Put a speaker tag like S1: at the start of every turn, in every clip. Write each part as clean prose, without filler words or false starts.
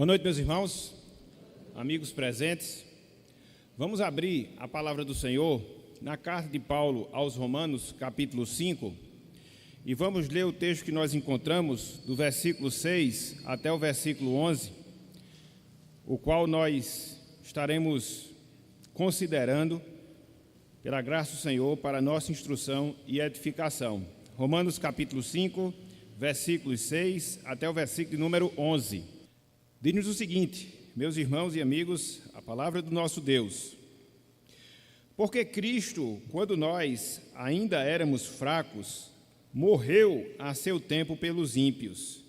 S1: Boa noite, meus irmãos, amigos presentes. Vamos abrir a palavra do Senhor na carta de Paulo aos Romanos, capítulo 5, e vamos ler o texto que nós encontramos do versículo 6 até o versículo 11, o qual nós estaremos considerando, pela graça do Senhor, para nossa instrução e edificação. Romanos, capítulo 5, versículos 6 até o versículo número 11. Diz-nos o seguinte, meus irmãos e amigos, a palavra do nosso Deus. Porque Cristo, quando nós ainda éramos fracos, morreu a seu tempo pelos ímpios.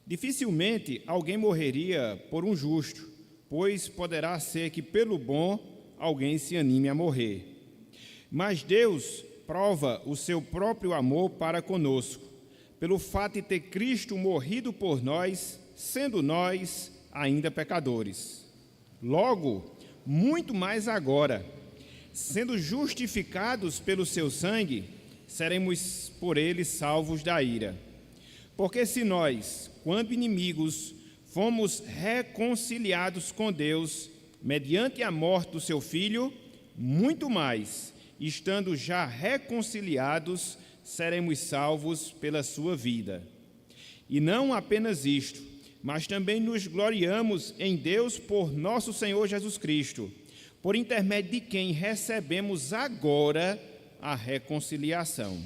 S1: Dificilmente alguém morreria por um justo, pois poderá ser que pelo bom alguém se anime a morrer. Mas Deus prova o seu próprio amor para conosco, pelo fato de ter Cristo morrido por nós, sendo nós ainda pecadores. Logo, muito mais agora, sendo justificados pelo seu sangue, seremos por ele salvos da ira. Porque se nós, quando inimigos, fomos reconciliados com Deus, mediante a morte do seu Filho, muito mais, estando já reconciliados, seremos salvos pela sua vida. E não apenas isto, mas também nos gloriamos em Deus por nosso Senhor Jesus Cristo, por intermédio de quem recebemos agora a reconciliação.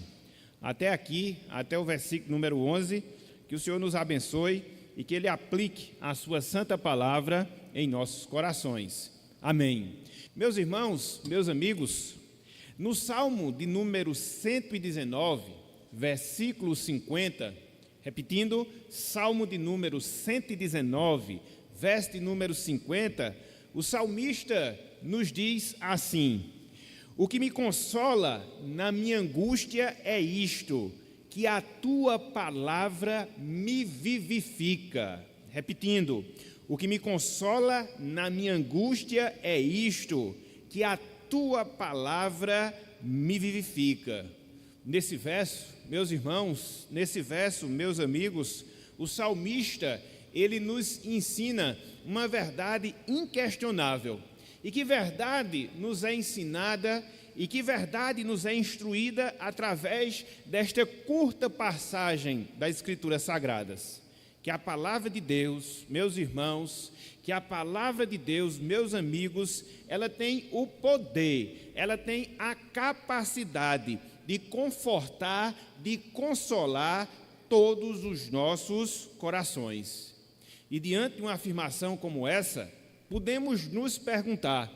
S1: Até aqui, até o versículo número 11, que o Senhor nos abençoe e que Ele aplique a sua santa palavra em nossos corações. Amém. Meus irmãos, meus amigos, no Salmo de número 119, versículo 50, repetindo, Salmo de número 119, verso de número 50, o salmista nos diz assim: o que me consola na minha angústia é isto, que a tua palavra me vivifica. Repetindo, o que me consola na minha angústia é isto, que a tua palavra me vivifica. Nesse verso, meus irmãos, nesse verso, meus amigos, o salmista, ele nos ensina uma verdade inquestionável. E que verdade nos é ensinada e que verdade nos é instruída através desta curta passagem das Escrituras Sagradas. Que a palavra de Deus, meus irmãos, que a palavra de Deus, meus amigos, ela tem o poder, ela tem a capacidade de confortar, de consolar todos os nossos corações. E diante de uma afirmação como essa, podemos nos perguntar,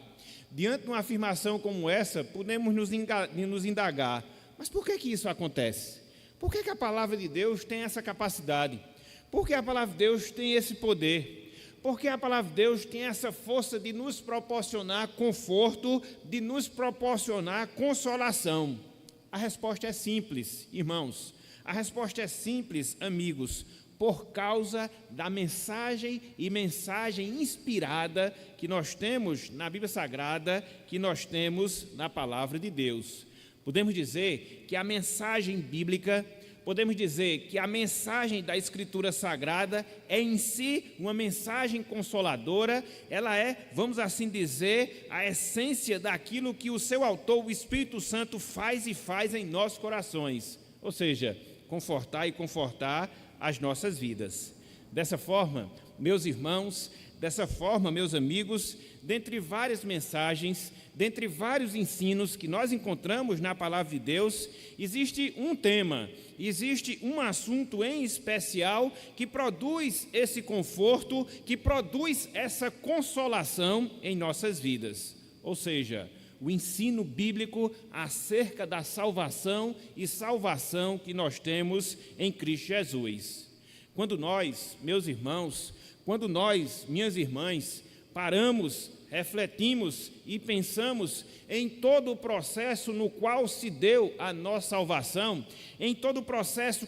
S1: diante de uma afirmação como essa, podemos nos indagar, mas por que isso acontece? Por que a palavra de Deus tem essa capacidade? Por que a palavra de Deus tem esse poder? Por que a palavra de Deus tem essa força de nos proporcionar conforto, de nos proporcionar consolação? A resposta é simples, irmãos. A resposta é simples, amigos, por causa da mensagem inspirada que nós temos na Bíblia Sagrada, que nós temos na Palavra de Deus. Podemos dizer que a mensagem bíblica, podemos dizer que a mensagem da Escritura Sagrada é em si uma mensagem consoladora, ela é, vamos assim dizer, a essência daquilo que o seu autor, o Espírito Santo, faz em nossos corações, ou seja, confortar e confortar as nossas vidas. Dessa forma, meus irmãos, dessa forma, meus amigos, dentre várias mensagens, dentre vários ensinos que nós encontramos na Palavra de Deus, existe um tema, existe um assunto em especial que produz esse conforto, que produz essa consolação em nossas vidas. Ou seja, o ensino bíblico acerca da salvação e salvação que nós temos em Cristo Jesus. Quando nós, meus irmãos, quando nós, minhas irmãs, paramos, refletimos e pensamos em todo o processo no qual se deu a nossa salvação, em todo o processo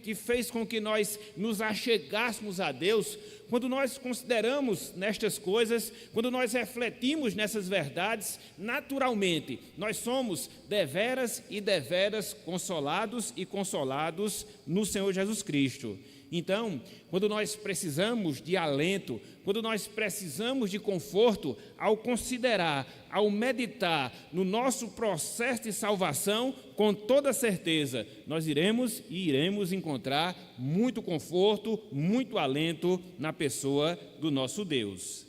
S1: que fez com que nós nos achegássemos a Deus, quando nós consideramos nestas coisas, quando nós refletimos nessas verdades, naturalmente, nós somos deveras e deveras consolados e consolados no Senhor Jesus Cristo. Então, quando nós precisamos de alento, quando nós precisamos de conforto, ao considerar, ao meditar no nosso processo de salvação, com toda certeza, nós iremos encontrar muito conforto, muito alento na pessoa do nosso Deus.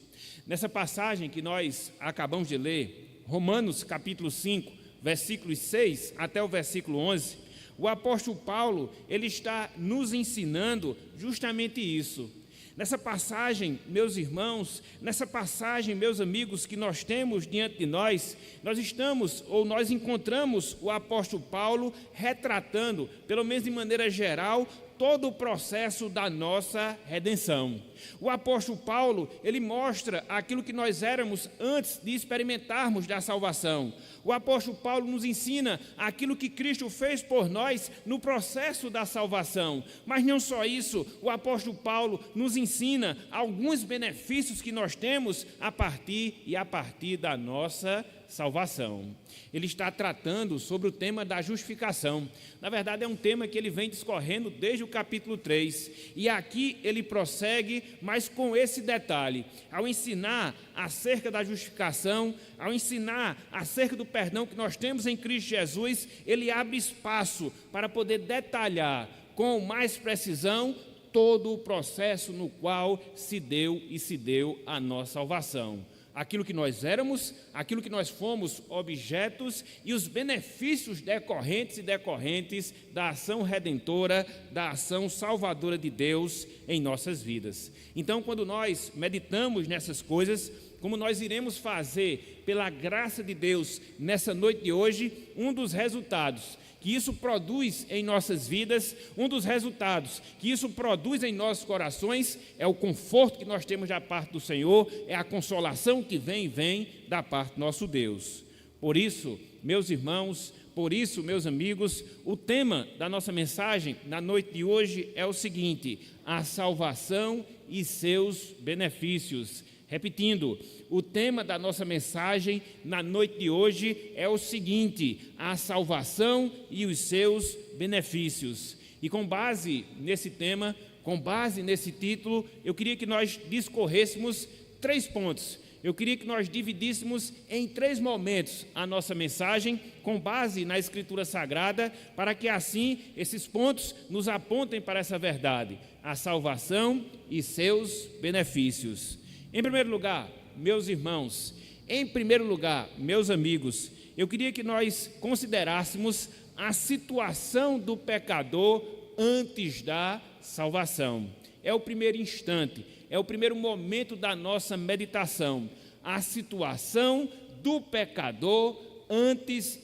S1: Nessa passagem que nós acabamos de ler, Romanos capítulo 5, versículos 6 até o versículo 11, o apóstolo Paulo, ele está nos ensinando justamente isso. Nessa passagem, meus irmãos, nessa passagem, meus amigos, que nós temos diante de nós nós encontramos o apóstolo Paulo retratando, pelo menos de maneira geral, todo o processo da nossa redenção. O apóstolo Paulo, ele mostra aquilo que nós éramos antes de experimentarmos da salvação. O apóstolo Paulo nos ensina aquilo que Cristo fez por nós no processo da salvação. Mas não só isso, o apóstolo Paulo nos ensina alguns benefícios que nós temos a partir da nossa salvação. Ele está tratando sobre o tema da justificação. Na verdade, é um tema que ele vem discorrendo desde o capítulo 3. E aqui ele prossegue, mas com esse detalhe. Ao ensinar acerca da justificação, ao ensinar acerca do perdão que nós temos em Cristo Jesus, ele abre espaço para poder detalhar com mais precisão todo o processo no qual se deu a nossa salvação. Aquilo que nós éramos, aquilo que nós fomos objetos e os benefícios decorrentes da ação redentora, da ação salvadora de Deus em nossas vidas. Então, quando nós meditamos nessas coisas, como nós iremos fazer pela graça de Deus nessa noite de hoje, um dos resultados que isso produz em nossas vidas, um dos resultados que isso produz em nossos corações é o conforto que nós temos da parte do Senhor, é a consolação que vem da parte do nosso Deus. Por isso, meus irmãos, por isso, meus amigos, o tema da nossa mensagem na noite de hoje é o seguinte: a salvação e seus benefícios. Repetindo, o tema da nossa mensagem na noite de hoje é o seguinte: a salvação e os seus benefícios. E com base nesse tema, com base nesse título, eu queria que nós discorrêssemos 3 pontos. Eu queria que nós dividíssemos em 3 momentos a nossa mensagem, com base na Escritura Sagrada, para que assim esses pontos nos apontem para essa verdade: a salvação e seus benefícios. Em primeiro lugar, meus irmãos, em primeiro lugar, meus amigos, eu queria que nós considerássemos a situação do pecador antes da salvação. É o primeiro instante, é o primeiro momento da nossa meditação. A situação do pecador antes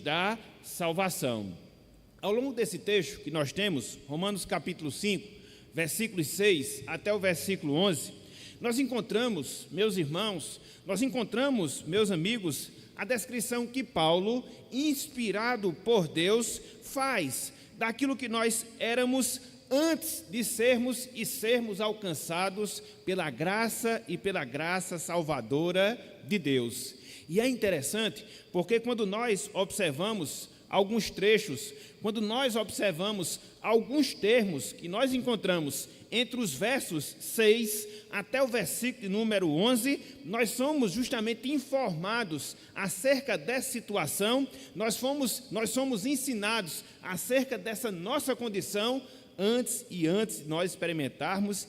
S1: da salvação. Ao longo desse texto que nós temos, Romanos capítulo 5, versículos 6 até o versículo 11, nós encontramos, meus irmãos, meus amigos, a descrição que Paulo, inspirado por Deus, faz daquilo que nós éramos antes de sermos alcançados pela graça e pela graça salvadora de Deus. E é interessante porque quando nós observamos alguns trechos, quando nós observamos alguns termos que nós encontramos entre os versos 6 até o versículo de número 11, nós somos justamente informados acerca dessa situação, nós somos ensinados acerca dessa nossa condição antes de nós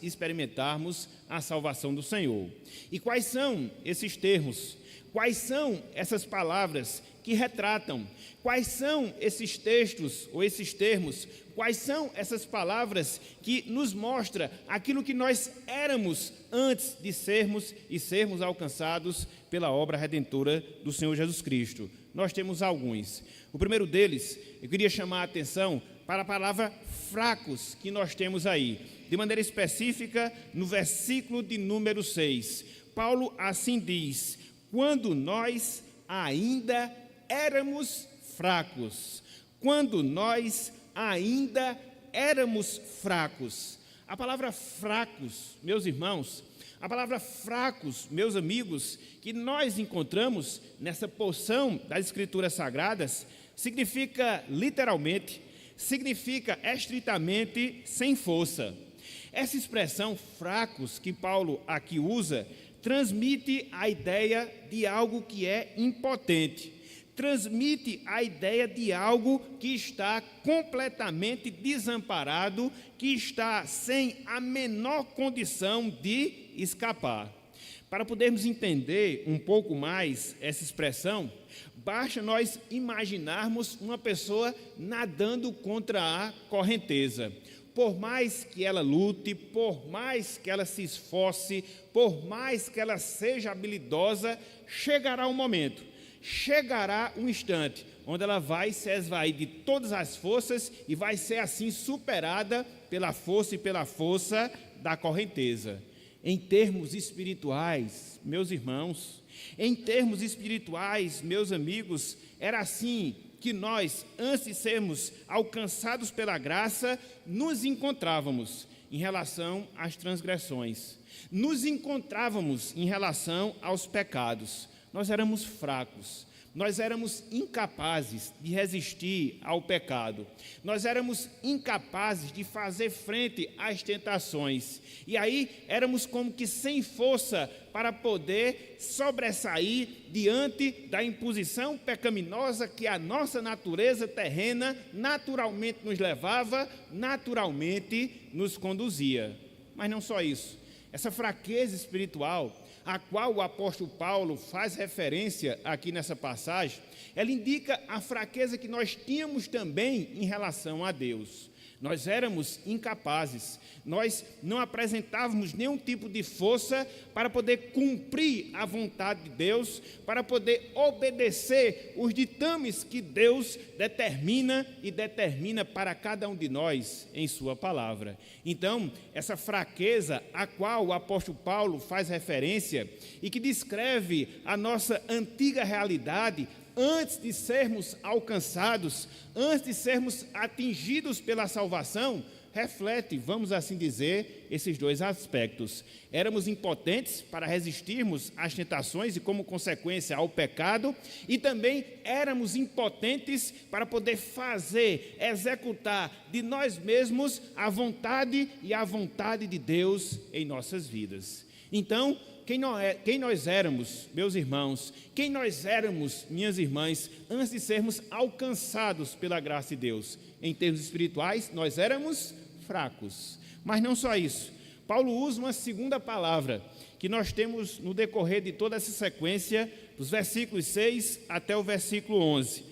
S1: experimentarmos a salvação do Senhor. E quais são esses termos? Quais são essas palavras que retratam? Quais são esses textos ou esses termos? Quais são essas palavras que nos mostram aquilo que nós éramos antes de sermos alcançados pela obra redentora do Senhor Jesus Cristo? Nós temos alguns. O primeiro deles, eu queria chamar a atenção para a palavra fracos que nós temos aí. De maneira específica, no versículo de número 6. Paulo assim diz: quando nós ainda éramos fracos. Quando nós ainda éramos fracos. A palavra fracos, meus irmãos, a palavra fracos, meus amigos, que nós encontramos nessa porção das Escrituras Sagradas, significa literalmente significa estritamente sem força. Essa expressão fracos que Paulo aqui usa transmite a ideia de algo que é impotente, transmite a ideia de algo que está completamente desamparado, que está sem a menor condição de escapar. Para podermos entender um pouco mais essa expressão, basta nós imaginarmos uma pessoa nadando contra a correnteza. Por mais que ela lute, por mais que ela se esforce, por mais que ela seja habilidosa, chegará um momento, chegará um instante, onde ela vai se esvair de todas as forças e vai ser assim superada pela força da correnteza. Em termos espirituais, meus irmãos, em termos espirituais, meus amigos, era assim que nós, antes de sermos alcançados pela graça, nos encontrávamos em relação às transgressões, nos encontrávamos em relação aos pecados. Nós éramos fracos, nós éramos incapazes de resistir ao pecado, nós éramos incapazes de fazer frente às tentações, e aí éramos como que sem força para poder sobressair diante da imposição pecaminosa que a nossa natureza terrena naturalmente nos levava, naturalmente nos conduzia. Mas não só isso, essa fraqueza espiritual a qual o apóstolo Paulo faz referência aqui nessa passagem, ela indica a fraqueza que nós tínhamos também em relação a Deus. Nós éramos incapazes, nós não apresentávamos nenhum tipo de força para poder cumprir a vontade de Deus, para poder obedecer os ditames que Deus determina para cada um de nós em sua palavra. Então, essa fraqueza a qual o apóstolo Paulo faz referência e que descreve a nossa antiga realidade, antes de sermos alcançados, antes de sermos atingidos pela salvação, reflete, vamos assim dizer, esses dois aspectos. Éramos impotentes para resistirmos às tentações e, como consequência, ao pecado, e também éramos impotentes para poder fazer, executar de nós mesmos a vontade de Deus em nossas vidas. Então, quem nós éramos, meus irmãos, quem nós éramos, minhas irmãs, antes de sermos alcançados pela graça de Deus? Em termos espirituais, nós éramos fracos. Mas não só isso. Paulo usa uma segunda palavra que nós temos no decorrer de toda essa sequência, dos versículos 6 até o versículo 11.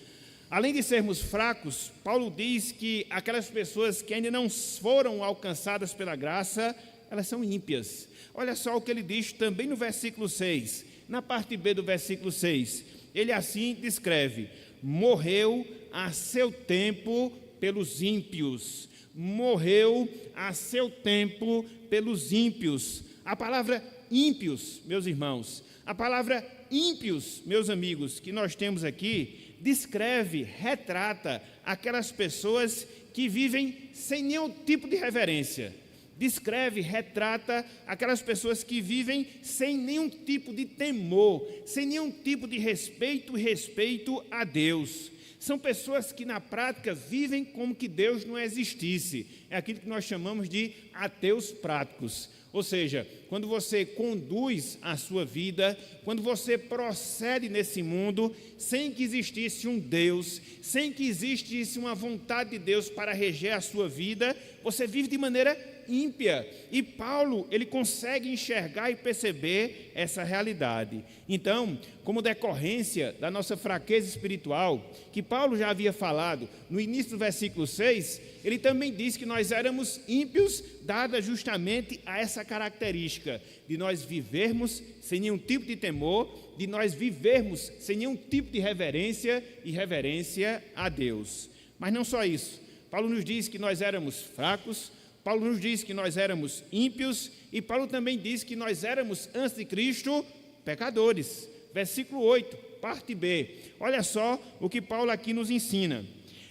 S1: Além de sermos fracos, Paulo diz que aquelas pessoas que ainda não foram alcançadas pela graça, elas são ímpias. Olha só o que ele diz também no versículo 6, na parte B do versículo 6. Ele assim descreve: morreu a seu tempo pelos ímpios. Morreu a seu tempo pelos ímpios. A palavra ímpios, meus irmãos, a palavra ímpios, meus amigos, que nós temos aqui, descreve, retrata aquelas pessoas que vivem sem nenhum tipo de reverência. Descreve, retrata aquelas pessoas que vivem sem nenhum tipo de temor, sem nenhum tipo de respeito a Deus. São pessoas que na prática vivem como que Deus não existisse. É aquilo que nós chamamos de ateus práticos. Ou seja, quando você conduz a sua vida, quando você procede nesse mundo, sem que existisse um Deus, sem que existisse uma vontade de Deus para reger a sua vida, você vive de maneira ímpia. E Paulo, ele consegue enxergar e perceber essa realidade. Então, como decorrência da nossa fraqueza espiritual, que Paulo já havia falado no início do versículo 6, ele também diz que nós éramos ímpios, dada justamente a essa característica de nós vivermos sem nenhum tipo de temor, de nós vivermos sem nenhum tipo de reverência e reverência a Deus. Mas não só isso. Paulo nos diz que nós éramos fracos, Paulo nos diz que nós éramos ímpios, e Paulo também diz que nós éramos, antes de Cristo, pecadores. Versículo 8, parte B. Olha só o que Paulo aqui nos ensina.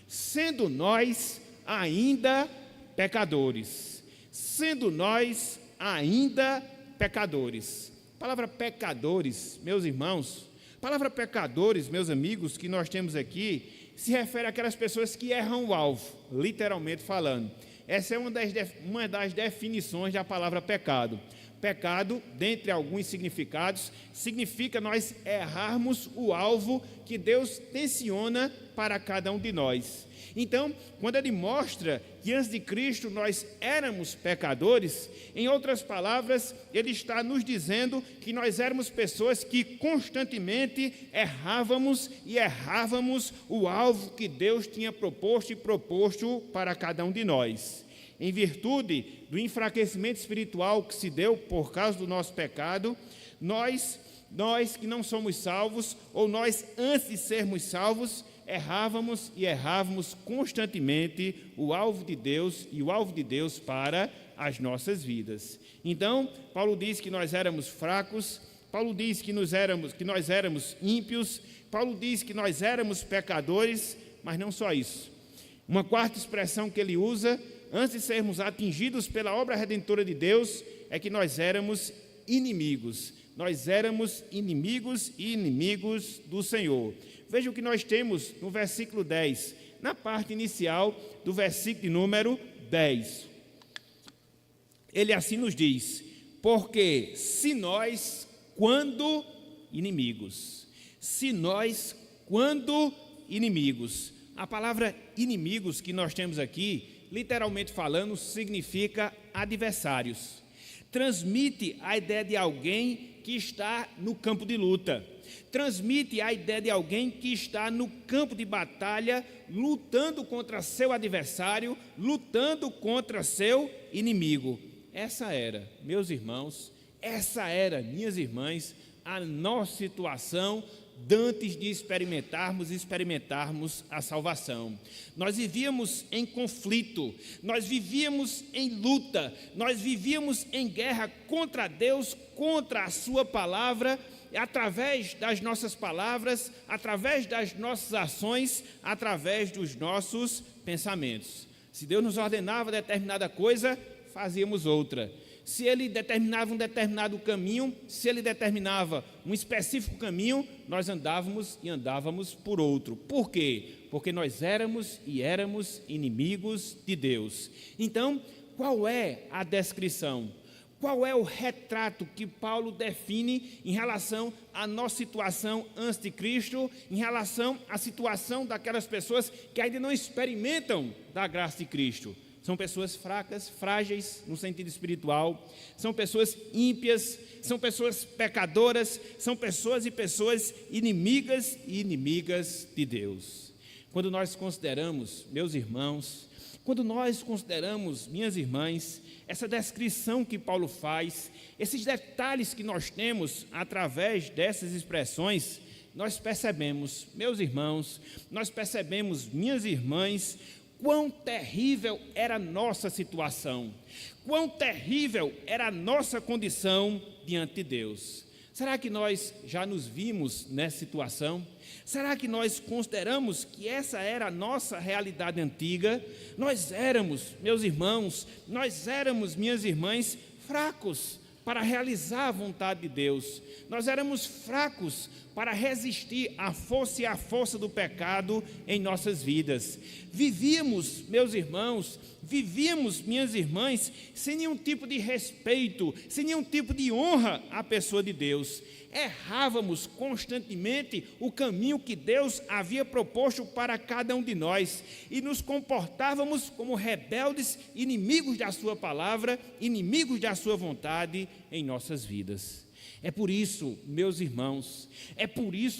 S1: Sendo nós ainda pecadores. Sendo nós ainda pecadores. A palavra pecadores, meus irmãos, palavra pecadores, meus amigos, que nós temos aqui, se refere àquelas pessoas que erram o alvo, literalmente falando. Essa é uma das definições da palavra pecado. Pecado, dentre alguns significados, significa nós errarmos o alvo que Deus tensiona para cada um de nós. Então, quando ele mostra que antes de Cristo nós éramos pecadores, em outras palavras, ele está nos dizendo que nós éramos pessoas que constantemente errávamos o alvo que Deus tinha proposto para cada um de nós. Em virtude do enfraquecimento espiritual que se deu por causa do nosso pecado, nós que não somos salvos, ou nós antes de sermos salvos, errávamos constantemente o alvo de Deus e o alvo de Deus para as nossas vidas. Então, Paulo diz que nós éramos fracos, Paulo diz que nós éramos ímpios, Paulo diz que nós éramos pecadores, mas não só isso. Uma quarta expressão que ele usa, antes de sermos atingidos pela obra redentora de Deus, é que nós éramos inimigos. Nós éramos inimigos e inimigos do Senhor. Veja o que nós temos no versículo 10, na parte inicial do versículo de número 10. Ele assim nos diz: porque se nós, quando inimigos, a palavra inimigos que nós temos aqui, literalmente falando, significa adversários. Transmite a ideia de alguém que está no campo de luta. Transmite a ideia de alguém que está no campo de batalha, lutando contra seu adversário, lutando contra seu inimigo. Essa era, meus irmãos, minhas irmãs, a nossa situação antes de experimentarmos a salvação. Nós vivíamos em conflito, nós vivíamos em luta, nós vivíamos em guerra contra Deus, contra a sua palavra, através das nossas palavras, através das nossas ações, através dos nossos pensamentos. Se Deus nos ordenava determinada coisa, fazíamos outra. Se ele determinava um determinado caminho, se ele determinava um específico caminho, nós andávamos por outro. Por quê? Porque nós éramos inimigos de Deus. Então, qual é a descrição? Qual é o retrato que Paulo define em relação à nossa situação antes de Cristo, em relação à situação daquelas pessoas que ainda não experimentam da graça de Cristo? São pessoas fracas, frágeis no sentido espiritual, são pessoas ímpias, são pessoas pecadoras, são pessoas inimigas de Deus. Quando nós consideramos, meus irmãos, minhas irmãs, essa descrição que Paulo faz, esses detalhes que nós temos através dessas expressões, nós percebemos, meus irmãos, minhas irmãs, quão terrível era a nossa situação, quão terrível era a nossa condição diante de Deus. Será que nós já nos vimos nessa situação? Será que nós consideramos que essa era a nossa realidade antiga? Nós éramos, meus irmãos, minhas irmãs, fracos para realizar a vontade de Deus. Nós éramos fracos para resistir à força do pecado em nossas vidas. Vivíamos, meus irmãos, minhas irmãs, sem nenhum tipo de respeito, sem nenhum tipo de honra à pessoa de Deus. Errávamos constantemente o caminho que Deus havia proposto para cada um de nós e nos comportávamos como rebeldes, inimigos da sua palavra, inimigos da sua vontade em nossas vidas. É por isso, meus irmãos,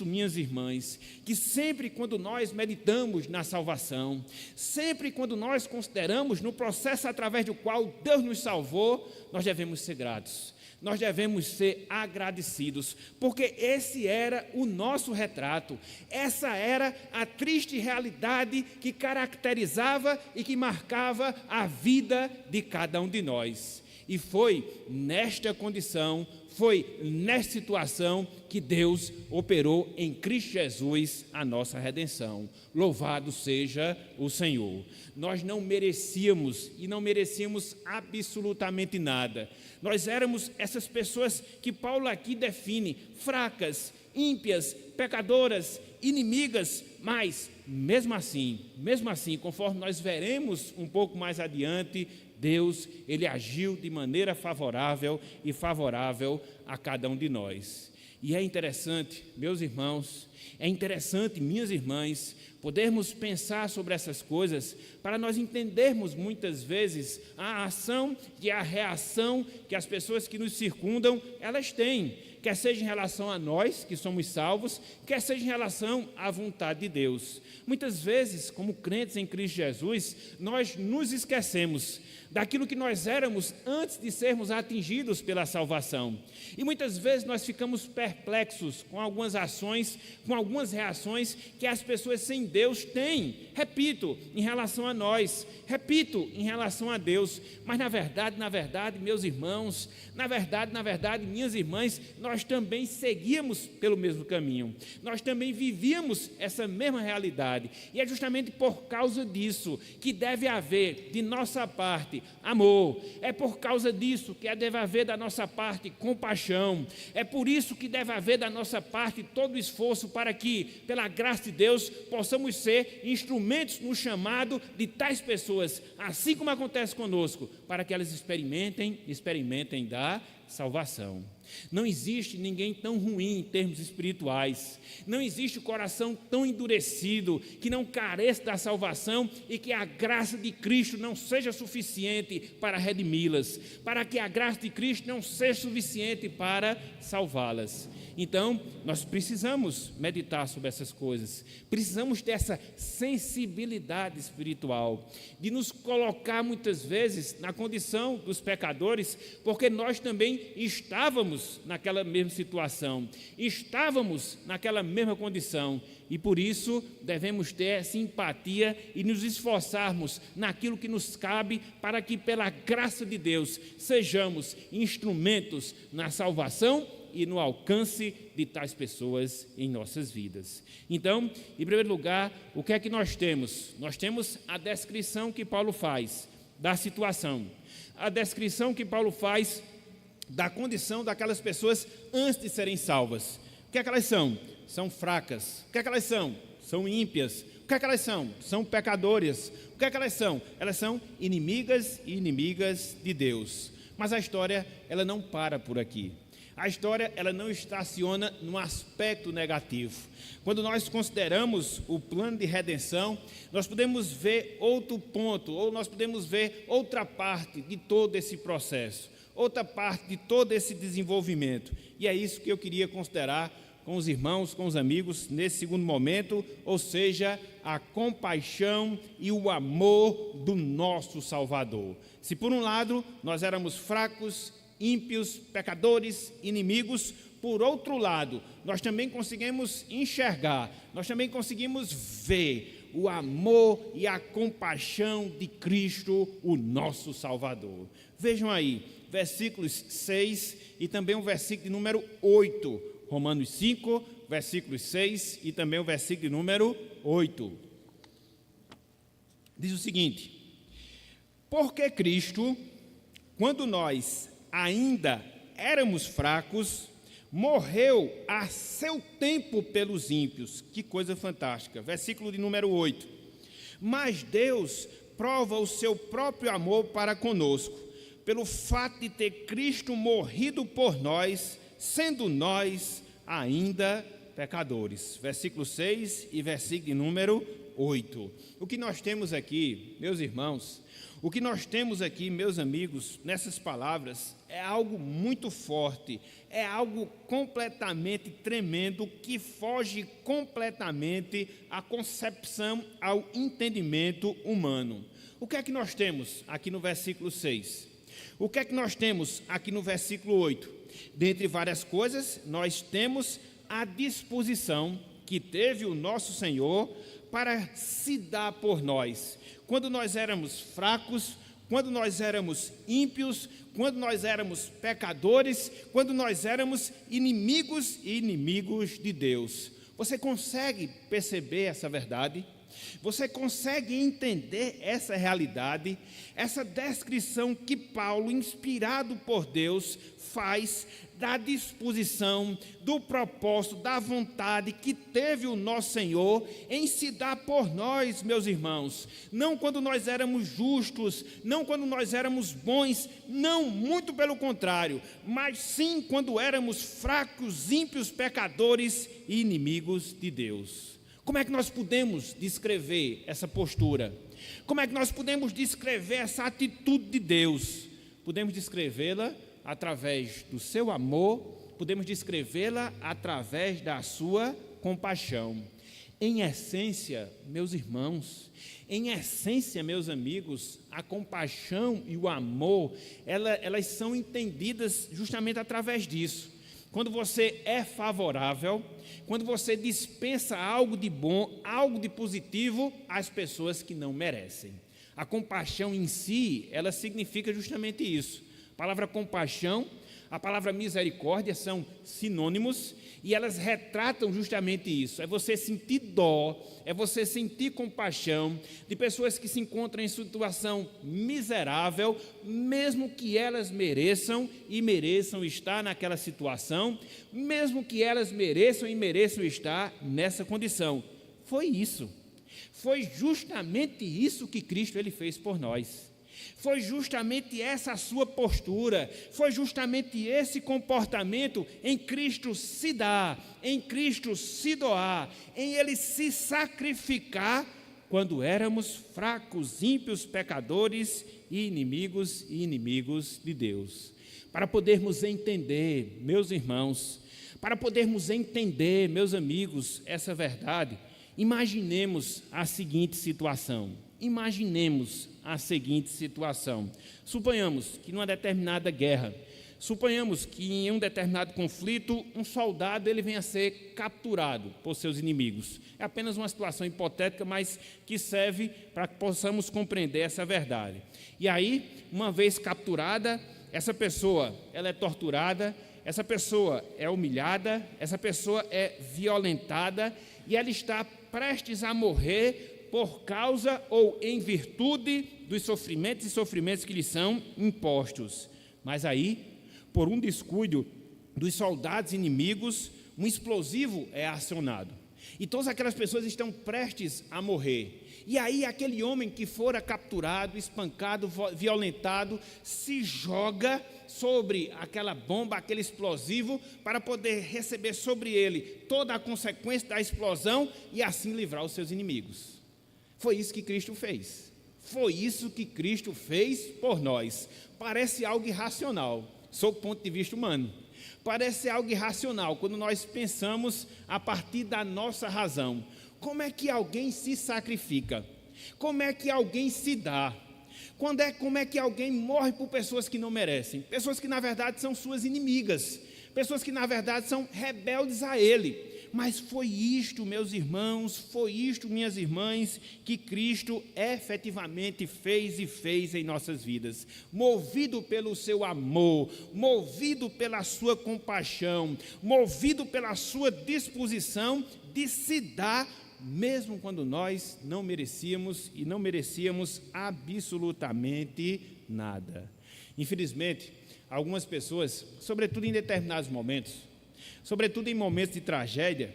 S1: minhas irmãs, que sempre quando nós meditamos na salvação, sempre quando nós consideramos no processo através do qual Deus nos salvou, nós devemos ser gratos. Nós devemos ser agradecidos, porque esse era o nosso retrato, essa era a triste realidade que caracterizava e que marcava a vida de cada um de nós. E foi nesta condição, foi nesta situação que Deus operou em Cristo Jesus a nossa redenção. Louvado seja o Senhor. Nós não merecíamos e não merecíamos absolutamente nada. Nós éramos essas pessoas que Paulo aqui define, fracas, ímpias, pecadoras, inimigas, mas mesmo assim, conforme nós veremos um pouco mais adiante, Deus, Ele agiu de maneira favorável e favorável a cada um de nós. E é interessante, meus irmãos, é interessante, minhas irmãs, podermos pensar sobre essas coisas para nós entendermos muitas vezes a ação e a reação que as pessoas que nos circundam, elas têm, quer seja em relação a nós, que somos salvos, quer seja em relação à vontade de Deus. Muitas vezes, como crentes em Cristo Jesus, nós nos esquecemos daquilo que nós éramos antes de sermos atingidos pela salvação. E muitas vezes nós ficamos perplexos com algumas ações, com algumas reações que as pessoas sem Deus têm, repito, em relação a nós, repito, em relação a Deus. Mas na verdade, meus irmãos, na verdade, minhas irmãs, nós também seguíamos pelo mesmo caminho, nós também vivíamos essa mesma realidade, e é justamente por causa disso que deve haver de nossa parte amor, é por causa disso que deve haver da nossa parte compaixão, é por isso que deve haver da nossa parte todo o esforço para que, pela graça de Deus, possamos ser instrumentos no chamado de tais pessoas, assim como acontece conosco, para que elas experimentem da salvação. Não existe ninguém tão ruim em termos espirituais, não existe coração tão endurecido que não careça da salvação e que a graça de Cristo não seja suficiente para redimi-las, para que a graça de Cristo não seja suficiente para salvá-las. Então, nós precisamos meditar sobre essas coisas, precisamos ter essa sensibilidade espiritual, de nos colocar muitas vezes na condição dos pecadores, porque nós também estávamos naquela mesma situação, estávamos naquela mesma condição, e por isso devemos ter simpatia e nos esforçarmos naquilo que nos cabe, para que pela graça de Deus sejamos instrumentos na salvação e no alcance de tais pessoas em nossas vidas. Então, em primeiro lugar, o que é que nós temos? Nós temos a descrição que Paulo faz da situação, a descrição que Paulo faz da condição daquelas pessoas antes de serem salvas. O que é que elas são? São fracas. O que é que elas são? São ímpias. O que é que elas são? São pecadoras. O que é que elas são? Elas são inimigas e inimigas de Deus. Mas a história, ela não para por aqui. A história, ela não estaciona num aspecto negativo. Quando nós consideramos o plano de redenção, nós podemos ver outro ponto, ou nós podemos ver outra parte de todo esse processo, outra parte de todo esse desenvolvimento. E é isso que eu queria considerar com os irmãos, com os amigos, nesse segundo momento, ou seja, a compaixão e o amor do nosso Salvador. Se por um lado nós éramos fracos, ímpios, pecadores, inimigos, por outro lado, nós também conseguimos enxergar, nós também conseguimos ver o amor e a compaixão de Cristo, o nosso Salvador. Vejam aí, versículos 6 e também o versículo de número 8, Romanos 5, versículos 6 e também o versículo de número 8. Diz o seguinte: porque Cristo, quando nós ainda éramos fracos, morreu a seu tempo pelos ímpios. Que coisa fantástica. Versículo de número 8. Mas Deus prova o seu próprio amor para conosco, pelo fato de ter Cristo morrido por nós, sendo nós ainda pecadores. Versículo 6 e versículo de número 8. O que nós temos aqui, meus irmãos, o que nós temos aqui, meus amigos, nessas palavras, é algo muito forte, é algo completamente tremendo, que foge completamente à concepção, ao entendimento humano. O que é que nós temos aqui no versículo 6? O que é que nós temos aqui no versículo 8? Dentre várias coisas, nós temos a disposição que teve o nosso Senhor para se dar por nós. Quando nós éramos fracos, quando nós éramos ímpios, quando nós éramos pecadores, quando nós éramos inimigos e inimigos de Deus. Você consegue perceber essa verdade? Você consegue entender essa realidade, essa descrição que Paulo, inspirado por Deus, faz da disposição, do propósito, da vontade que teve o nosso Senhor em se dar por nós, meus irmãos. Não quando nós éramos justos, não quando nós éramos bons, não, muito pelo contrário, mas sim quando éramos fracos, ímpios, pecadores e inimigos de Deus. Como é que nós podemos descrever essa postura? Como é que nós podemos descrever essa atitude de Deus? Podemos descrevê-la através do seu amor, podemos descrevê-la através da sua compaixão. Em essência, meus irmãos, em essência, meus amigos, a compaixão e o amor, elas são entendidas justamente através disso. Quando você é favorável, quando você dispensa algo de bom, algo de positivo às pessoas que não merecem. A compaixão em si, ela significa justamente isso. A palavra compaixão, a palavra misericórdia são sinônimos e elas retratam justamente isso. É você sentir dó, é você sentir compaixão de pessoas que se encontram em situação miserável, mesmo que elas mereçam estar naquela situação, mesmo que elas mereçam estar nessa condição. Foi isso. Foi justamente isso que Cristo ele fez por nós. Foi justamente essa a sua postura, foi justamente esse comportamento em Cristo se dar, em Cristo se doar, em Ele se sacrificar quando éramos fracos, ímpios, pecadores e inimigos de Deus. Para podermos entender, meus irmãos, para podermos entender, meus amigos, essa verdade, imaginemos a seguinte situação. Suponhamos que numa determinada guerra, suponhamos que em um determinado conflito, um soldado ele venha a ser capturado por seus inimigos. É apenas uma situação hipotética, mas que serve para que possamos compreender essa verdade. E aí, uma vez capturada, essa pessoa ela é torturada, essa pessoa é humilhada, essa pessoa é violentada e ela está prestes a morrer por causa ou em virtude dos sofrimentos que lhe são impostos. Mas aí, por um descuido dos soldados inimigos, um explosivo é acionado. E todas aquelas pessoas estão prestes a morrer. E aí aquele homem que fora capturado, espancado, violentado, se joga sobre aquela bomba, aquele explosivo, para poder receber sobre ele toda a consequência da explosão e assim livrar os seus inimigos. Foi isso que Cristo fez. Foi isso que Cristo fez por nós. Parece algo irracional, sob o ponto de vista humano. Parece algo irracional quando nós pensamos a partir da nossa razão. Como é que alguém se sacrifica? Como é que alguém se dá? Como é que alguém morre por pessoas que não merecem? Pessoas que na verdade são suas inimigas. Pessoas que na verdade são rebeldes a Ele. Mas foi isto, meus irmãos, foi isto, minhas irmãs, que Cristo efetivamente fez em nossas vidas. Movido pelo seu amor, movido pela sua compaixão, movido pela sua disposição de se dar, mesmo quando nós não merecíamos e não merecíamos absolutamente nada. Infelizmente, algumas pessoas, sobretudo em determinados momentos, sobretudo em momentos de tragédia,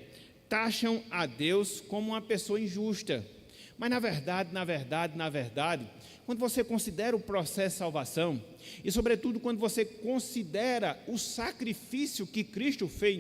S1: taxam a Deus como uma pessoa injusta. Mas na verdade, quando você considera o processo de salvação, e sobretudo quando você considera o sacrifício que Cristo fez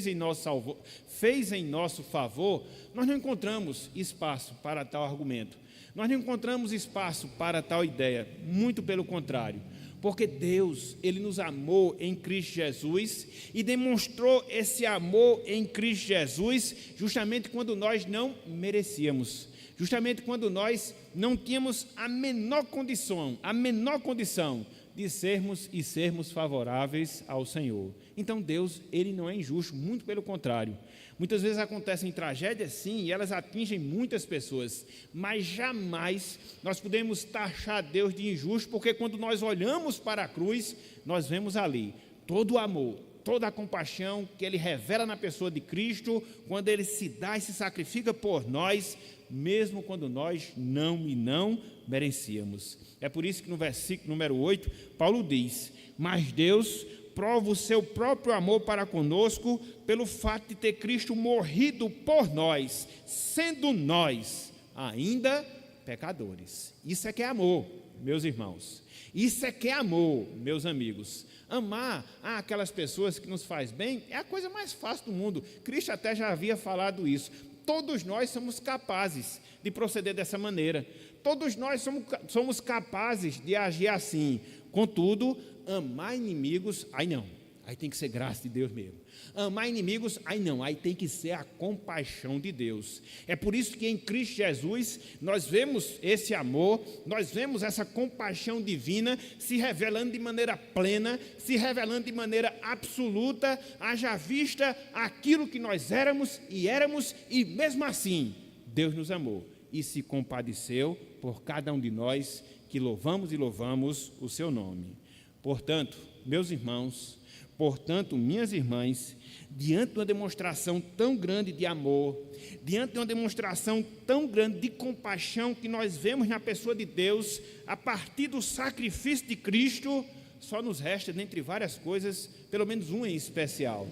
S1: em nosso favor, nós não encontramos espaço para tal argumento. Nós não encontramos espaço para tal ideia, muito pelo contrário. Porque Deus, Ele nos amou em Cristo Jesus e demonstrou esse amor em Cristo Jesus justamente quando nós não merecíamos, justamente quando nós não tínhamos a menor condição de sermos favoráveis ao Senhor. Então Deus, Ele não é injusto, muito pelo contrário. Muitas vezes acontecem tragédias, sim, e elas atingem muitas pessoas, mas jamais nós podemos taxar Deus de injusto, porque quando nós olhamos para a cruz, nós vemos ali todo o amor, toda a compaixão que Ele revela na pessoa de Cristo, quando Ele se dá e se sacrifica por nós, mesmo quando nós não merecíamos. É por isso que no versículo número 8, Paulo diz: mas Deus prova o seu próprio amor para conosco, pelo fato de ter Cristo morrido por nós, sendo nós ainda pecadores. Isso é que é amor, meus irmãos. Isso é que é amor, meus amigos. Amar aquelas pessoas que nos faz bem é a coisa mais fácil do mundo. Cristo até já havia falado isso. Todos nós somos capazes de proceder dessa maneira. Todos nós somos capazes de agir assim. Contudo, amar inimigos, aí não. Aí tem que ser graça de Deus mesmo. Amar inimigos, aí não. Aí tem que ser a compaixão de Deus. É por isso que em Cristo Jesus nós vemos esse amor, nós vemos essa compaixão divina se revelando de maneira plena, se revelando de maneira absoluta, haja vista aquilo que nós éramos, e mesmo assim Deus nos amou e se compadeceu por cada um de nós que louvamos e louvamos o seu nome. Portanto, meus irmãos, portanto, minhas irmãs, diante de uma demonstração tão grande de amor, diante de uma demonstração tão grande de compaixão que nós vemos na pessoa de Deus, a partir do sacrifício de Cristo, só nos resta, dentre várias coisas, pelo menos uma em especial: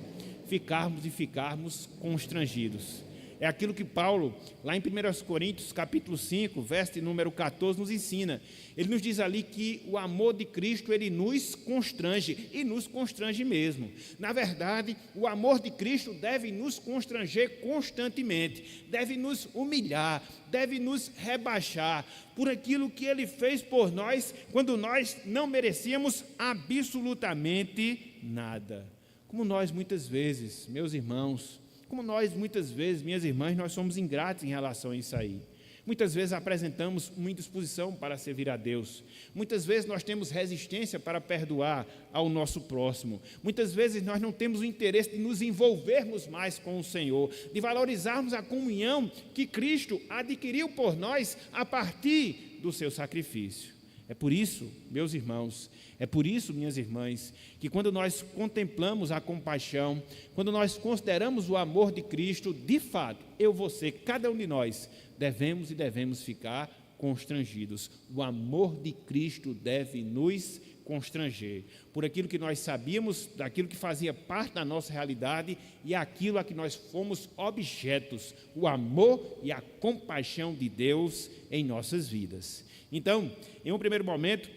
S1: ficarmos constrangidos. É aquilo que Paulo, lá em 1 Coríntios, capítulo 5, verso número 14, nos ensina. Ele nos diz ali que o amor de Cristo, ele nos constrange, e nos constrange mesmo. Na verdade, o amor de Cristo deve nos constranger constantemente, deve nos humilhar, deve nos rebaixar por aquilo que Ele fez por nós, quando nós não merecíamos absolutamente nada. Como nós muitas vezes, meus irmãos, como nós muitas vezes, minhas irmãs, nós somos ingratos em relação a isso aí. Muitas vezes apresentamos muita disposição para servir a Deus. Muitas vezes nós temos resistência para perdoar ao nosso próximo. Muitas vezes nós não temos o interesse de nos envolvermos mais com o Senhor, de valorizarmos a comunhão que Cristo adquiriu por nós a partir do seu sacrifício. É por isso, meus irmãos, é por isso, minhas irmãs, que quando nós contemplamos a compaixão, quando nós consideramos o amor de Cristo, de fato, eu, você, cada um de nós, devemos ficar constrangidos. O amor de Cristo deve nos constranger por aquilo que nós sabíamos, daquilo que fazia parte da nossa realidade e aquilo a que nós fomos objetos, o amor e a compaixão de Deus em nossas vidas. Então, em um primeiro momento,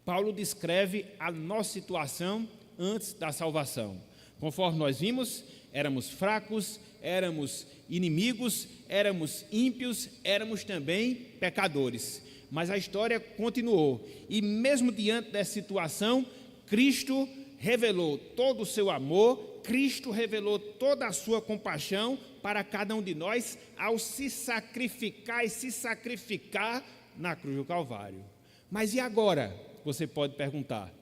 S1: Paulo descreve a nossa situação antes da salvação. Conforme nós vimos, éramos fracos, éramos inimigos, éramos ímpios, éramos também pecadores. Mas a história continuou. E mesmo diante dessa situação, Cristo revelou todo o seu amor, Cristo revelou toda a sua compaixão para cada um de nós ao se sacrificar na cruz do Calvário. Mas e agora? Você pode perguntar.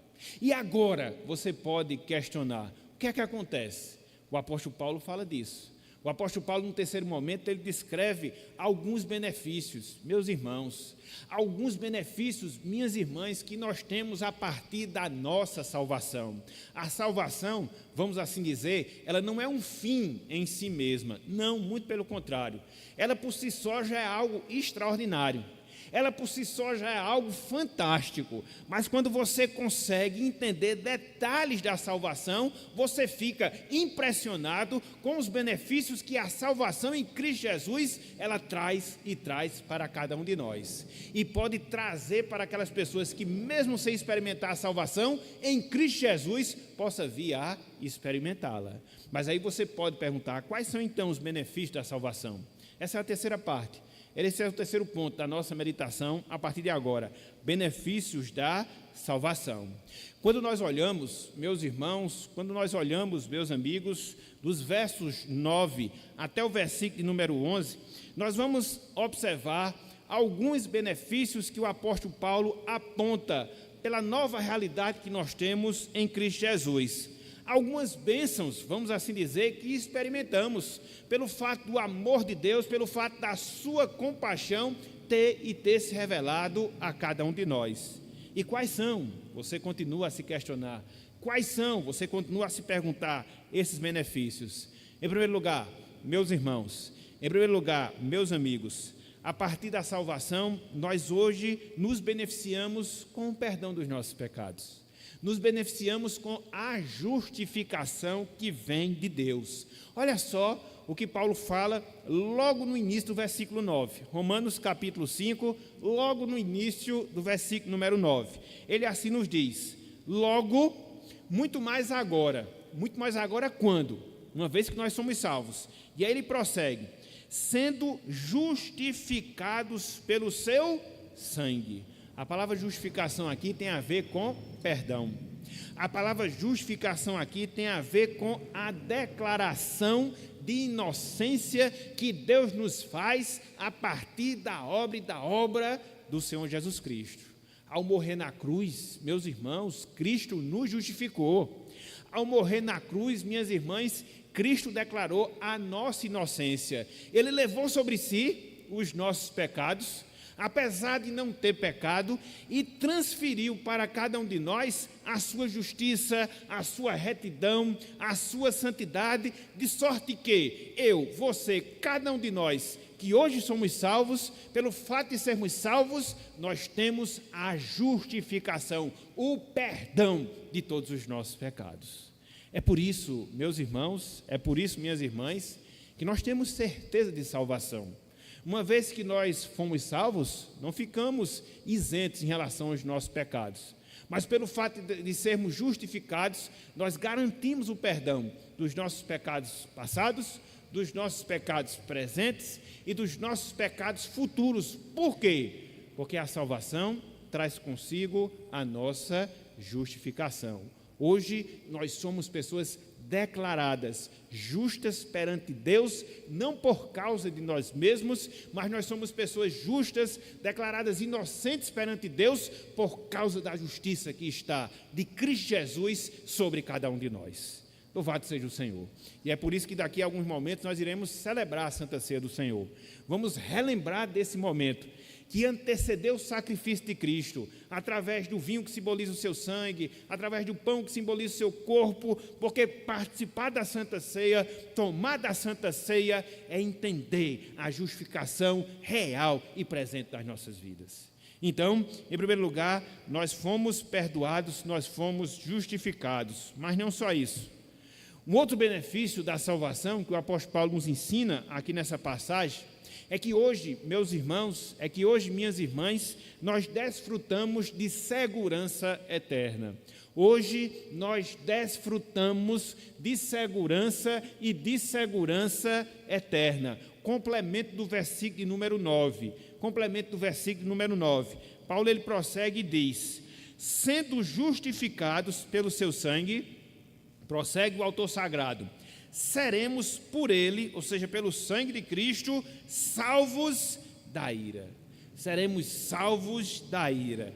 S1: E agora? Você pode questionar. O que é que acontece? O apóstolo Paulo fala disso. O apóstolo Paulo, no terceiro momento, ele descreve alguns benefícios, meus irmãos, alguns benefícios, minhas irmãs, que nós temos a partir da nossa salvação. A salvação, vamos assim dizer, ela não é um fim em si mesma, não, muito pelo contrário. Ela por si só já é algo extraordinário. Ela por si só já é algo fantástico, mas quando você consegue entender detalhes da salvação, você fica impressionado com os benefícios que a salvação em Cristo Jesus, ela traz e traz para cada um de nós. E pode trazer para aquelas pessoas que mesmo sem experimentar a salvação, em Cristo Jesus, possa vir a experimentá-la. Mas aí você pode perguntar, quais são então os benefícios da salvação? Essa é a terceira parte. Esse é o terceiro ponto da nossa meditação a partir de agora, benefícios da salvação. Quando nós olhamos, meus irmãos, quando nós olhamos, meus amigos, dos versos 9 até o versículo número 11, nós vamos observar alguns benefícios que o apóstolo Paulo aponta pela nova realidade que nós temos em Cristo Jesus. Algumas bênçãos, vamos assim dizer, que experimentamos pelo fato do amor de Deus, pelo fato da sua compaixão ter se revelado a cada um de nós. E quais são? Você continua a se questionar. Quais são, você continua a se perguntar, esses benefícios? Em primeiro lugar, meus irmãos, em primeiro lugar, meus amigos, a partir da salvação, nós hoje nos beneficiamos com o perdão dos nossos pecados. Nos beneficiamos com a justificação que vem de Deus. Olha só o que Paulo fala logo no início do versículo 9. Romanos capítulo 5, logo no início do versículo número 9. Ele assim nos diz: logo, muito mais agora quando? Uma vez que nós somos salvos. E aí ele prossegue: sendo justificados pelo seu sangue. A palavra justificação aqui tem a ver com perdão. A palavra justificação aqui tem a ver com a declaração de inocência que Deus nos faz a partir da obra do Senhor Jesus Cristo. Ao morrer na cruz, meus irmãos, Cristo nos justificou. Ao morrer na cruz, minhas irmãs, Cristo declarou a nossa inocência. Ele levou sobre si os nossos pecados, apesar de não ter pecado, e transferiu para cada um de nós a sua justiça, a sua retidão, a sua santidade, de sorte que eu, você, cada um de nós, que hoje somos salvos, pelo fato de sermos salvos, nós temos a justificação, o perdão de todos os nossos pecados. É por isso, meus irmãos, é por isso, minhas irmãs, que nós temos certeza de salvação. Uma vez que nós fomos salvos, não ficamos isentos em relação aos nossos pecados. Mas pelo fato de sermos justificados, nós garantimos o perdão dos nossos pecados passados, dos nossos pecados presentes e dos nossos pecados futuros. Por quê? Porque a salvação traz consigo a nossa justificação. Hoje nós somos pessoas declaradas justas perante Deus, não por causa de nós mesmos, mas nós somos pessoas justas, declaradas inocentes perante Deus, por causa da justiça que está de Cristo Jesus sobre cada um de nós. Louvado seja o Senhor. E é por isso que daqui a alguns momentos nós iremos celebrar a Santa Ceia do Senhor. Vamos relembrar desse momento que antecedeu o sacrifício de Cristo, através do vinho que simboliza o seu sangue, através do pão que simboliza o seu corpo, porque participar da Santa Ceia, tomar da Santa Ceia, é entender a justificação real e presente das nossas vidas. Então, em primeiro lugar, nós fomos perdoados, nós fomos justificados, mas não só isso. Um outro benefício da salvação que o apóstolo Paulo nos ensina aqui nessa passagem, é que hoje, meus irmãos, minhas irmãs, nós desfrutamos de segurança eterna. Hoje nós desfrutamos de segurança e de segurança eterna. Complemento do versículo número 9. Paulo ele prossegue e diz: sendo justificados pelo seu sangue, prossegue o autor sagrado, seremos por ele, ou seja, pelo sangue de Cristo, salvos da ira. Seremos salvos da ira.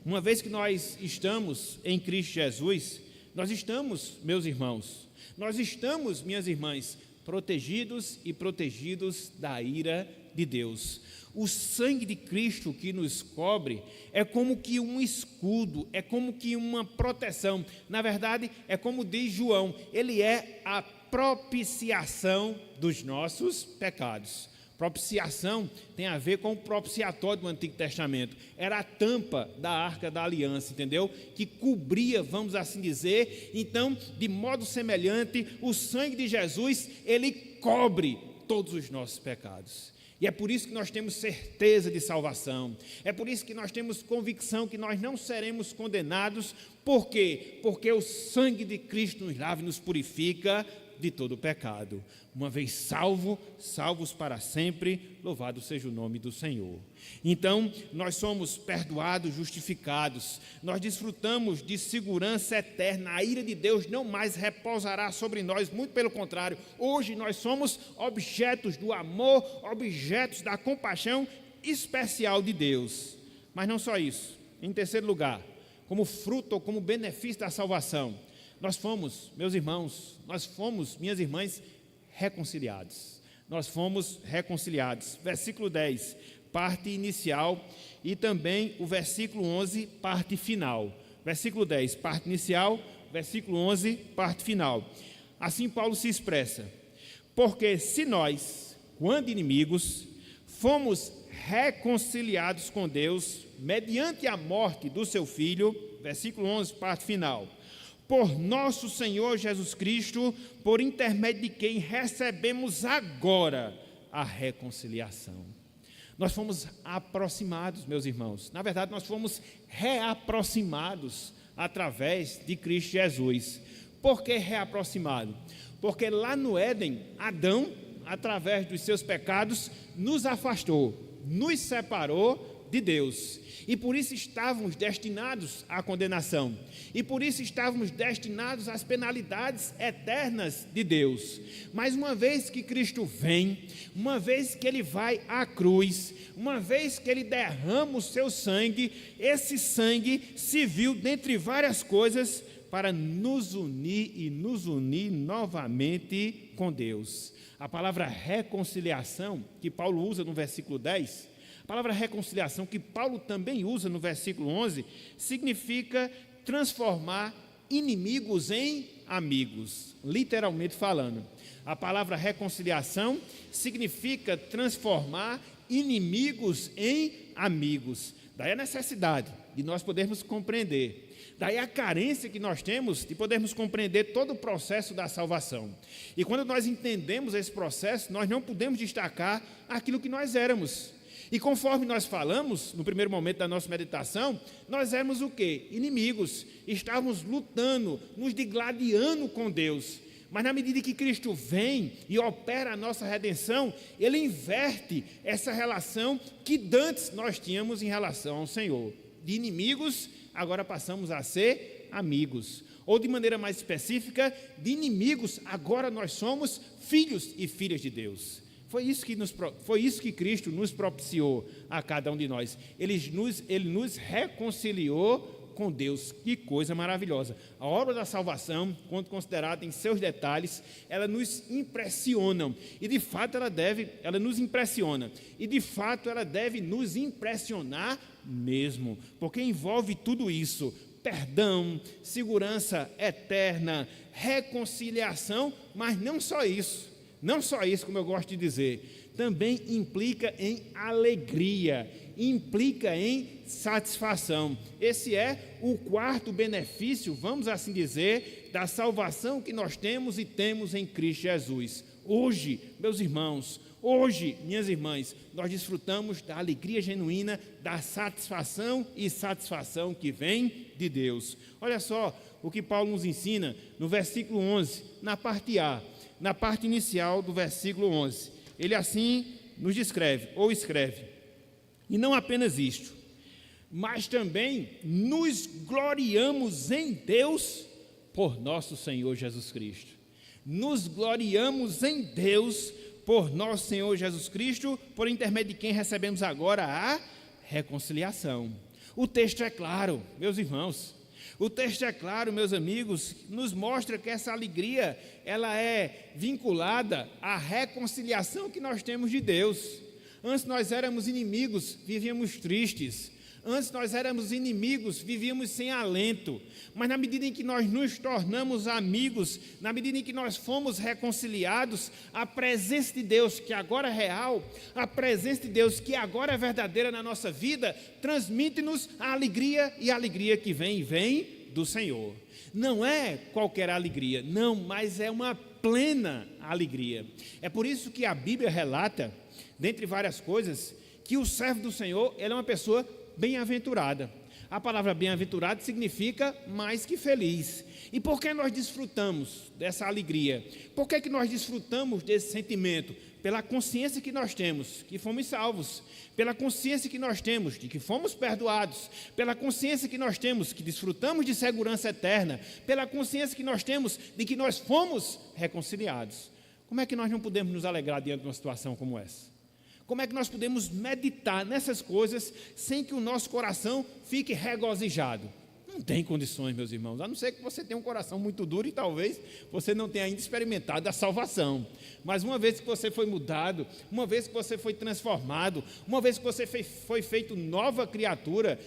S1: Uma vez que nós estamos em Cristo Jesus, nós estamos, meus irmãos, nós estamos, minhas irmãs, protegidos e protegidos da ira de Deus. O sangue de Cristo que nos cobre é como que um escudo, é como que uma proteção. Na verdade, é como diz João, ele é a propiciação dos nossos pecados. Propiciação tem a ver com o propiciatório do Antigo Testamento. Era a tampa da Arca da Aliança, entendeu? Que cobria, vamos assim dizer. Então, de modo semelhante, o sangue de Jesus, ele cobre todos os nossos pecados. E é por isso que nós temos certeza de salvação. É por isso que nós temos convicção que nós não seremos condenados. Por quê? Porque o sangue de Cristo nos lava e nos purifica de todo o pecado. Uma vez salvos para sempre, louvado seja o nome do Senhor. Então, nós somos perdoados, justificados, nós desfrutamos de segurança eterna. A ira de Deus não mais repousará sobre nós, muito pelo contrário, hoje nós somos objetos do amor, objetos da compaixão especial de Deus. Mas não só isso, em terceiro lugar, como fruto ou como benefício da salvação, nós fomos, meus irmãos, minhas irmãs, reconciliados. Nós fomos reconciliados. Versículo 10, parte inicial, e também o versículo 11, parte final. Versículo 10, parte inicial, versículo 11, parte final. Assim Paulo se expressa: porque se nós, quando inimigos, fomos reconciliados com Deus mediante a morte do seu Filho, versículo 11, parte final, por nosso Senhor Jesus Cristo, por intermédio de quem recebemos agora a reconciliação. Nós fomos aproximados, meus irmãos. Na verdade, nós fomos reaproximados através de Cristo Jesus. Por que reaproximado? Porque lá no Éden, Adão, através dos seus pecados, nos afastou, nos separou de Deus. E por isso estávamos destinados à condenação. E por isso estávamos destinados às penalidades eternas de Deus. Mas uma vez que Cristo vem, uma vez que Ele vai à cruz, uma vez que Ele derrama o seu sangue, esse sangue se viu dentre várias coisas para nos unir novamente com Deus. A palavra reconciliação, que Paulo usa no versículo 10, a palavra reconciliação, que Paulo também usa no versículo 11, significa transformar inimigos em amigos, literalmente falando. A palavra reconciliação significa transformar inimigos em amigos. Daí a necessidade de nós podermos compreender, daí a carência que nós temos de podermos compreender todo o processo da salvação. E quando nós entendemos esse processo, nós não podemos destacar aquilo que nós éramos. E conforme nós falamos, no primeiro momento da nossa meditação, nós éramos o quê? Inimigos, estávamos lutando, nos digladiando com Deus. Mas na medida que Cristo vem e opera a nossa redenção, Ele inverte essa relação que dantes nós tínhamos em relação ao Senhor. De inimigos, agora passamos a ser amigos. Ou de maneira mais específica, de inimigos, agora nós somos filhos e filhas de Deus. Foi isso que Cristo nos propiciou a cada um de nós. Ele nos reconciliou com Deus. Que coisa maravilhosa. A obra da salvação, quando considerada em seus detalhes, ela nos impressiona. E de fato ela nos impressiona. E de fato ela deve nos impressionar mesmo. Porque envolve tudo isso: perdão, segurança eterna, reconciliação, mas não só isso. Não só isso, como eu gosto de dizer, também implica em alegria, implica em satisfação. Esse é o quarto benefício, vamos assim dizer, da salvação que nós temos e temos em Cristo Jesus. Hoje, meus irmãos, hoje, minhas irmãs, nós desfrutamos da alegria genuína, da satisfação e satisfação que vem de Deus. Olha só o que Paulo nos ensina no versículo 11, na parte A. Na parte inicial do versículo 11, ele assim nos descreve, ou escreve: e não apenas isto, mas também nos gloriamos em Deus por nosso Senhor Jesus Cristo. Nos gloriamos em Deus por nosso Senhor Jesus Cristo, por intermédio de quem recebemos agora a reconciliação. O texto é claro, meus irmãos. O texto é claro, meus amigos, nos mostra que essa alegria, ela é vinculada à reconciliação que nós temos de Deus. Antes nós éramos inimigos, vivíamos tristes. Antes nós éramos inimigos, vivíamos sem alento. Mas na medida em que nós nos tornamos amigos, na medida em que nós fomos reconciliados, a presença de Deus, que agora é real, a presença de Deus, que agora é verdadeira na nossa vida, transmite-nos a alegria, e a alegria que vem do Senhor. Não é qualquer alegria, não, mas é uma plena alegria. É por isso que a Bíblia relata, dentre várias coisas, que o servo do Senhor, ele é uma pessoa bem-aventurada. A palavra bem-aventurado significa mais que feliz. E por que nós desfrutamos dessa alegria? Por que nós desfrutamos desse sentimento? Pela consciência que nós temos que fomos salvos, pela consciência que nós temos de que fomos perdoados, pela consciência que nós temos que desfrutamos de segurança eterna, pela consciência que nós temos de que nós fomos reconciliados. Como é que nós não podemos nos alegrar diante de uma situação como essa? Como é que nós podemos meditar nessas coisas sem que o nosso coração fique regozijado? Não tem condições, meus irmãos, a não ser que você tenha um coração muito duro e talvez você não tenha ainda experimentado a salvação. Mas uma vez que você foi mudado, uma vez que você foi transformado, uma vez que você foi feito nova criatura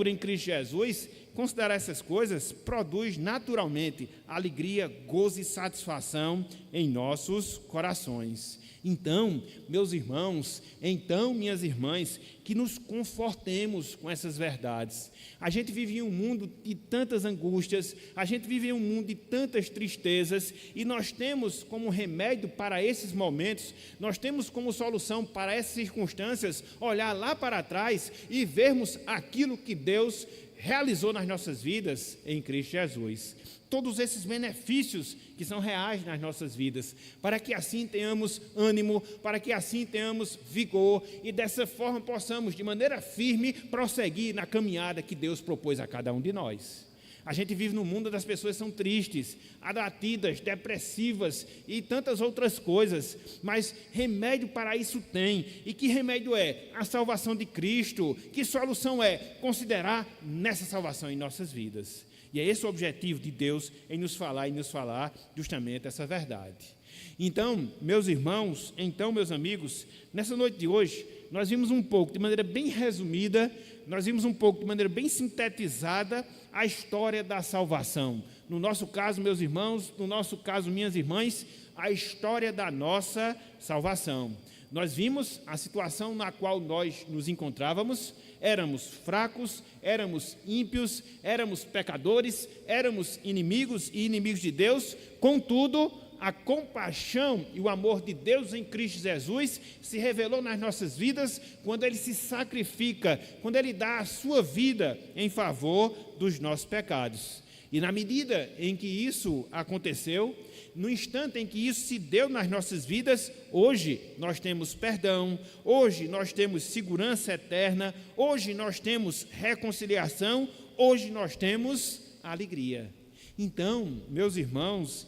S1: em Cristo Jesus, considerar essas coisas produz naturalmente alegria, gozo e satisfação em nossos corações. Então, meus irmãos, então, minhas irmãs, que nos confortemos com essas verdades. A gente vive em um mundo de tantas angústias, a gente vive em um mundo de tantas tristezas, e nós temos como remédio para esses momentos, nós temos como solução para essas circunstâncias, olhar lá para trás e vermos aquilo que Deus realizou nas nossas vidas em Cristo Jesus. Todos esses benefícios que são reais nas nossas vidas, para que assim tenhamos ânimo, para que assim tenhamos vigor e dessa forma possamos, de maneira firme, prosseguir na caminhada que Deus propôs a cada um de nós. A gente vive num mundo onde as pessoas são tristes, abatidas, depressivas e tantas outras coisas, mas remédio para isso tem. E que remédio é? A salvação de Cristo. Que solução é? Considerar nessa salvação em nossas vidas. E é esse o objetivo de Deus em nos falar justamente essa verdade. Então, meus irmãos, meus amigos, nessa noite de hoje, nós vimos um pouco, de maneira bem resumida, nós vimos um pouco, de maneira bem sintetizada, a história da salvação. No nosso caso, meus irmãos, no nosso caso, minhas irmãs, a história da nossa salvação. Nós vimos a situação na qual nós nos encontrávamos, éramos fracos, éramos ímpios, éramos pecadores, éramos inimigos e inimigos de Deus, contudo, a compaixão e o amor de Deus em Cristo Jesus se revelou nas nossas vidas quando Ele se sacrifica, quando Ele dá a sua vida em favor dos nossos pecados. E na medida em que isso aconteceu, no instante em que isso se deu nas nossas vidas, hoje nós temos perdão, hoje nós temos segurança eterna, hoje nós temos reconciliação, hoje nós temos alegria. Então, meus irmãos,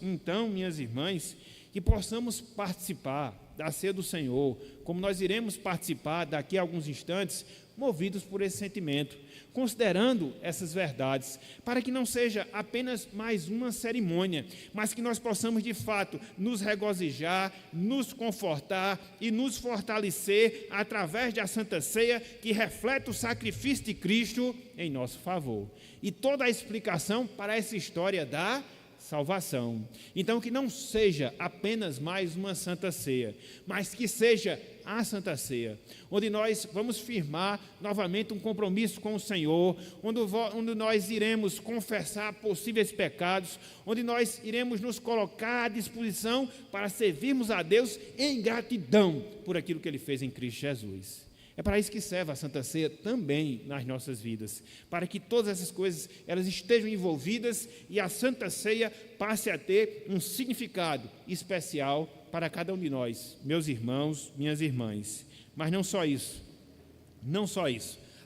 S1: minhas irmãs, que possamos participar da ceia do Senhor, como nós iremos participar daqui a alguns instantes, movidos por esse sentimento, considerando essas verdades, para que não seja apenas mais uma cerimônia, mas que nós possamos de fato nos regozijar, nos confortar e nos fortalecer através da Santa Ceia, que reflete o sacrifício de Cristo em nosso favor. E toda a explicação para essa história da salvação. Então, que não seja apenas mais uma Santa Ceia, mas que seja a Santa Ceia, onde nós vamos firmar novamente um compromisso com o Senhor, onde nós iremos confessar possíveis pecados, onde nós iremos nos colocar à disposição para servirmos a Deus em gratidão por aquilo que Ele fez em Cristo Jesus. É para isso que serve a Santa Ceia também nas nossas vidas, para que todas essas coisas elas estejam envolvidas e a Santa Ceia passe a ter um significado especial para cada um de nós, meus irmãos, minhas irmãs. Mas não só isso,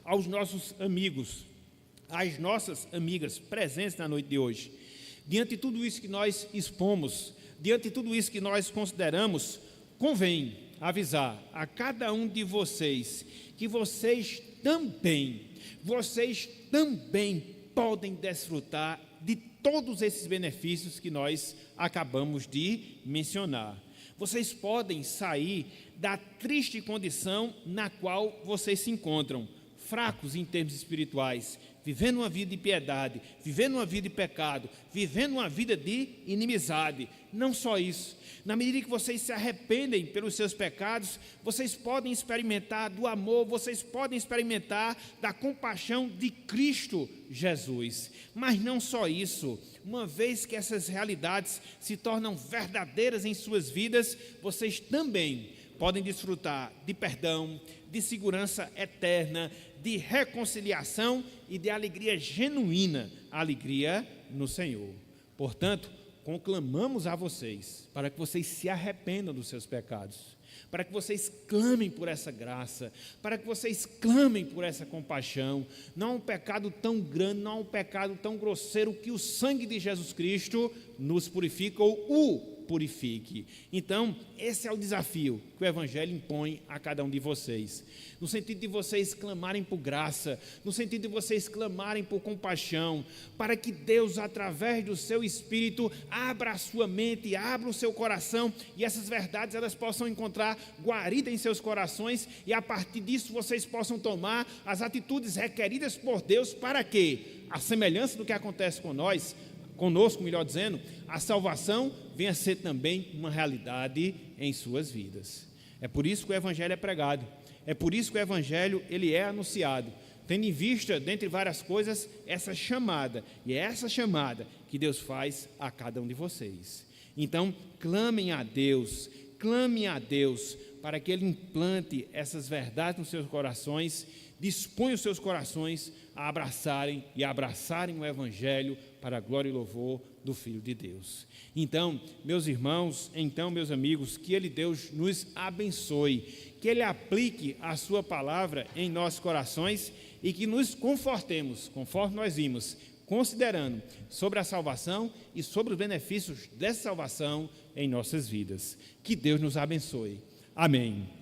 S1: aos nossos amigos, às nossas amigas presentes na noite de hoje, diante de tudo isso que nós expomos, diante de tudo isso que nós consideramos, convém avisar a cada um de vocês que vocês também podem desfrutar de todos esses benefícios que nós acabamos de mencionar. Vocês podem sair da triste condição na qual vocês se encontram, fracos em termos espirituais, vivendo uma vida de piedade, vivendo uma vida de pecado, vivendo uma vida de inimizade. Não só isso, na medida que vocês se arrependem pelos seus pecados, vocês podem experimentar do amor, vocês podem experimentar da compaixão de Cristo Jesus. Mas não só isso, uma vez que essas realidades se tornam verdadeiras em suas vidas, vocês também podem desfrutar de perdão, de segurança eterna, de reconciliação e de alegria genuína, alegria no Senhor. Portanto, conclamamos a vocês para que vocês se arrependam dos seus pecados, para que vocês clamem por essa graça, para que vocês clamem por essa compaixão. Não há um pecado tão grande, não há um pecado tão grosseiro que o sangue de Jesus Cristo nos purifica ou o purifique. Então, esse é o desafio que o Evangelho impõe a cada um de vocês, no sentido de vocês clamarem por graça, no sentido de vocês clamarem por compaixão, para que Deus, através do seu Espírito, abra a sua mente, abra o seu coração, e essas verdades elas possam encontrar guarida em seus corações, e a partir disso vocês possam tomar as atitudes requeridas por Deus. Para quê? a semelhança do que acontece conosco, melhor dizendo, a salvação venha a ser também uma realidade em suas vidas. É por isso que o Evangelho é pregado, é por isso que o Evangelho ele é anunciado, tendo em vista, dentre várias coisas, essa chamada, e é essa chamada que Deus faz a cada um de vocês. Então, clamem a Deus para que Ele implante essas verdades nos seus corações, disponha os seus corações a abraçarem o Evangelho para a glória e louvor do Filho de Deus. Então, meus irmãos, meus amigos, que Ele, Deus, nos abençoe, que Ele aplique a sua palavra em nossos corações e que nos confortemos, conforme nós vimos, considerando sobre a salvação e sobre os benefícios dessa salvação em nossas vidas. Que Deus nos abençoe. Amém.